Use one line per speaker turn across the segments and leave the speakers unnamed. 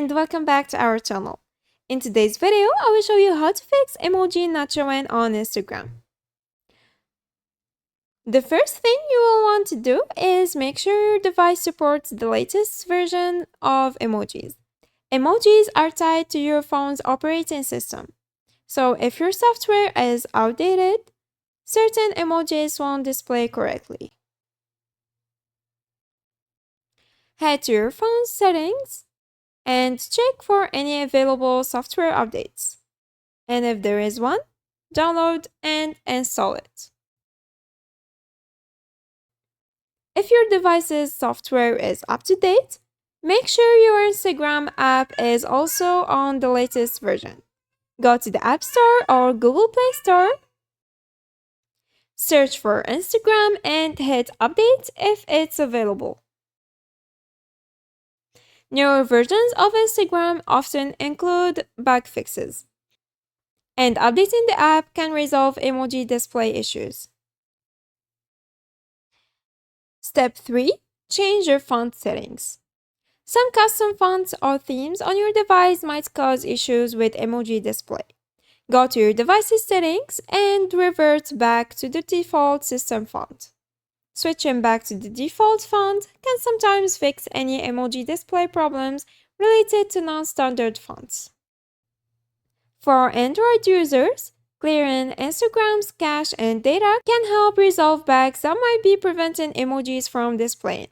and welcome back to our channel. In today's video, I will show you how to fix emoji not showing on Instagram. The first thing you will want to do is make sure your device supports the latest version of emojis. Emojis are tied to your phone's operating system. So if your software is outdated, certain emojis won't display correctly. Head to your phone's settings and check for any available software updates. And if there is one, download and install it. If your device's software is up to date, make sure your Instagram app is also on the latest version. Go to the App Store or Google Play Store, search for Instagram and hit update if it's available. Newer versions of Instagram often include bug fixes, and updating the app can resolve emoji display issues. Step 3. Change your font settings. Some custom fonts or themes on your device might cause issues with emoji display. Go to your device's settings and revert back to the default system font. Switching back to the default font can sometimes fix any emoji display problems related to non-standard fonts. For Android users, clearing Instagram's cache and data can help resolve bugs that might be preventing emojis from displaying.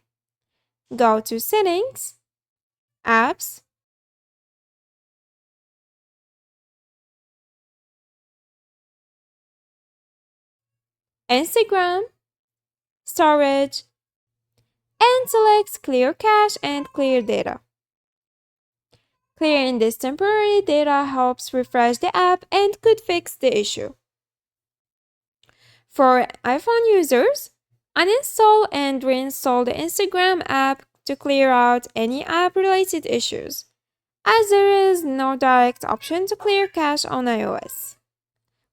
Go to Settings, Apps, Instagram, Storage, and select Clear Cache and Clear Data. Clearing this temporary data helps refresh the app and could fix the issue. For iPhone users, uninstall and reinstall the Instagram app to clear out any app-related issues, as there is no direct option to clear cache on iOS.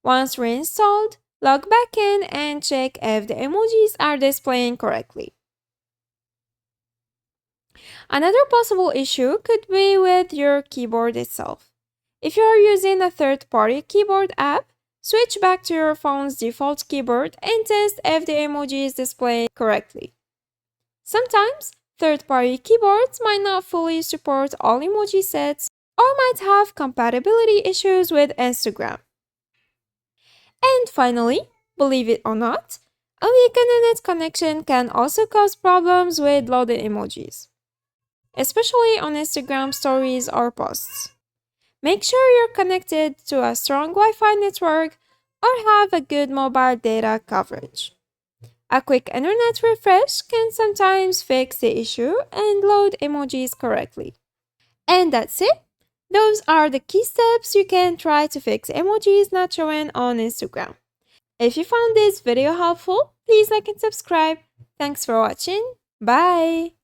Once reinstalled, log back in and check if the emojis are displaying correctly. Another possible issue could be with your keyboard itself. If you are using a third-party keyboard app, switch back to your phone's default keyboard and test if the emoji is displayed correctly. Sometimes, third-party keyboards might not fully support all emoji sets or might have compatibility issues with Instagram. And finally, believe it or not, a weak internet connection can also cause problems with loaded emojis, especially on Instagram stories or posts. Make sure you're connected to a strong Wi-Fi network or have a good mobile data coverage. A quick internet refresh can sometimes fix the issue and load emojis correctly. And that's it. Those are the key steps you can try to fix emojis not showing on Instagram. If you found this video helpful, please like and subscribe. Thanks for watching. Bye!